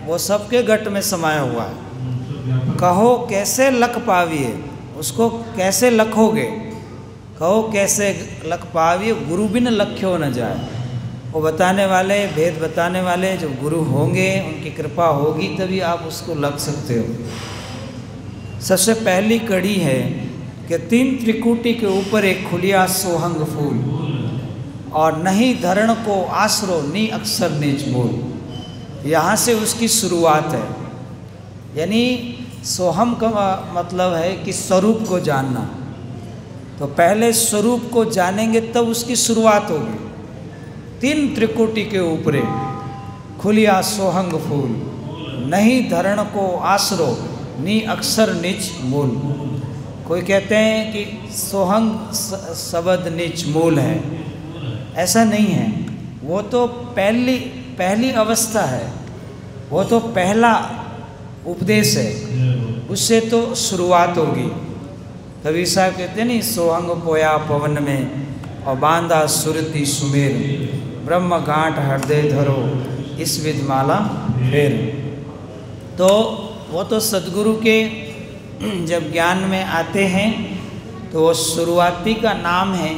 वो सबके घट में समाया हुआ है। कहो कैसे लख पाविए, उसको कैसे लखोगे, कहो कैसे लख पाविए, गुरु बिन लख्यो न जाए। वो बताने वाले, भेद बताने वाले जो गुरु होंगे, उनकी कृपा होगी तभी आप उसको लख सकते हो। सबसे पहली कड़ी है कि तीन त्रिकुटी के ऊपर एक खुलिया सोहंग फूल, और नहीं धरण को आसरो नी अक्षर नीच बोल। यहाँ से उसकी शुरुआत है। यानी सोहम का मतलब है कि स्वरूप को जानना। तो पहले स्वरूप को जानेंगे तब उसकी शुरुआत होगी। तीन त्रिकुटी के ऊपरे खुलिया सोहंग फूल, नहीं धरण को आसरो नी अक्षर नीच मूल। कोई कहते हैं कि सोहंग शब्द नीच मूल है, ऐसा नहीं है। वो तो पहली अवस्था है, वो तो पहला उपदेश है, उससे तो शुरुआत होगी। कबीर साहब कहते हैं नहीं, सोहंग पोया पवन में और बांधा सुरती सुमेर, ब्रह्म गांठ हृदय धरो इस विधमाला फेर। तो वो तो सदगुरु के जब ज्ञान में आते हैं तो वो शुरुआती का नाम है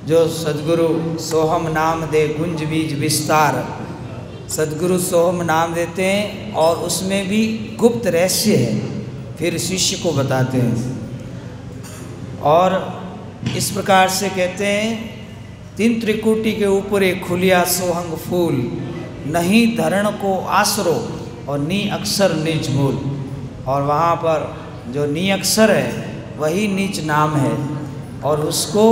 जो सदगुरु सोहम नाम दे गुंज बीज विस्तार। सदगुरु सोहम नाम देते हैं और उसमें भी गुप्त रहस्य है, फिर शिष्य को बताते हैं। और इस प्रकार से कहते हैं, तीन त्रिकुटी के ऊपर एक खुलिया सोहंग फूल, नहीं धरण को आसरो और नी अक्षर नीच मूल। और वहाँ पर जो नी अक्षर है वही नीच नाम है, और उसको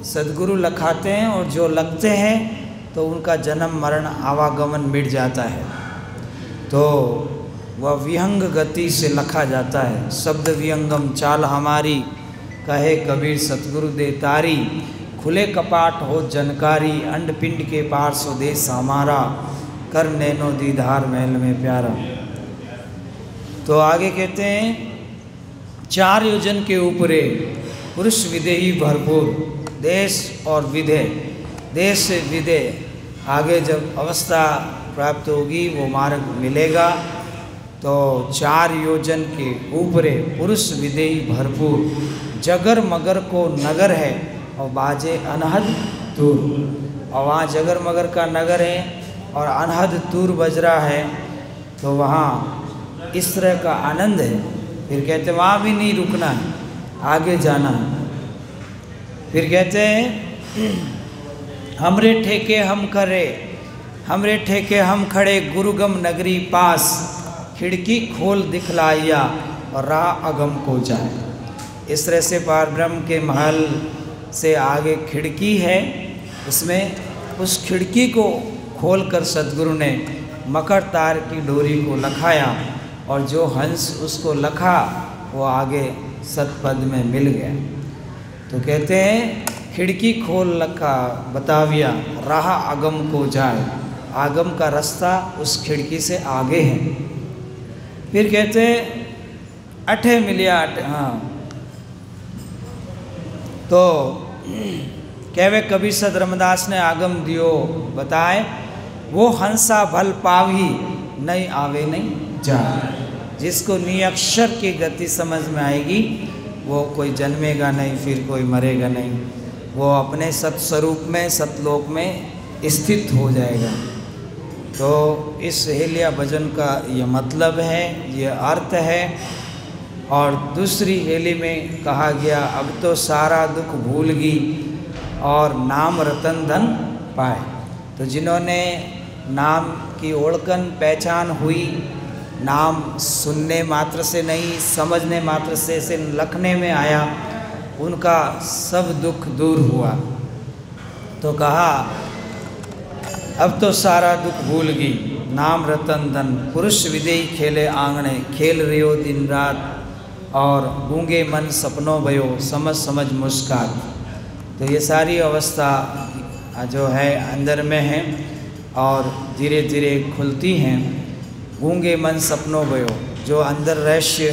सदगुरु लखाते हैं। और जो लगते हैं तो उनका जन्म मरण आवागमन मिट जाता है, तो वह विहंग गति से लखा जाता है। शब्द विहंगम चाल हमारी, कहे कबीर सतगुरु दे तारी। खुले कपाट हो जनकारी, अंड पिंड के पार स्वदेश हमारा, कर नैनो दीदार महल में प्यारा। तो आगे कहते हैं, 4 योजन के ऊपरे पुरुष विदेही भरपूर, देश और विधेय। देश से विधेय, आगे जब अवस्था प्राप्त होगी वो मार्ग मिलेगा। तो 4 योजन के ऊपरे पुरुष विदेही भरपूर, जगर मगर को नगर है और बाजे अनहद तूर। और वहाँ जगर मगर का नगर है और अनहद तूर बज रहा है, तो वहाँ इस तरह का आनंद है। फिर कहते हैं वहाँ भी नहीं रुकना है, आगे जाना है। फिर कहते हैं, हमरे ठेके हम करे, हमरे ठेके हम खड़े, गुरुगम नगरी पास, खिड़की खोल दिखलाइया और राह अगम को जाए। इस तरह से पार ब्रह्म के महल से आगे खिड़की है, उसमें उस खिड़की को खोलकर सदगुरु ने मकर तार की डोरी को लखाया, और जो हंस उसको लखा वो आगे सतपद में मिल गया। तो कहते हैं, खिड़की खोल लखा बताविया, राह आगम को जाए। आगम का रास्ता उस खिड़की से आगे है। फिर कहते हैं, अठे मिलिया अठे, हाँ। तो कहवे कबीर सद रमदास ने आगम दियो बताए, वो हंसा भल पावी, नहीं आवे नहीं जाए। जिसको निअक्षर की गति समझ में आएगी वो कोई जन्मेगा नहीं, फिर कोई मरेगा नहीं, वो अपने सत्स्वरूप में सतलोक में स्थित हो जाएगा। तो इस हेलिया भजन का ये मतलब है, ये अर्थ है। और दूसरी हेली में कहा गया, अब तो सारा दुख भूल गई और नाम रतन धन पाए। तो जिन्होंने नाम की ओळखन पहचान हुई, नाम सुनने मात्र से नहीं, समझने मात्र से लखने में आया, उनका सब दुख दूर हुआ। तो कहा, अब तो सारा दुख भूल गई, नाम रतन धन, पुरुष विदेही खेले आंगणे, खेल रहो दिन रात, और गूंगे मन सपनों भयो, समझ समझ मुस्कान। तो ये सारी अवस्था जो है अंदर में है और धीरे धीरे खुलती हैं। गूंगे मन सपनों भयो, जो अंदर रहस्य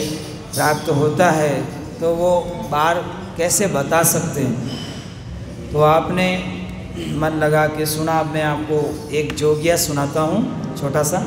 प्राप्त होता है तो वो बाहर कैसे बता सकते हैं। तो आपने मन लगा के सुना। अब मैं आपको एक जोगिया सुनाता हूँ छोटा सा।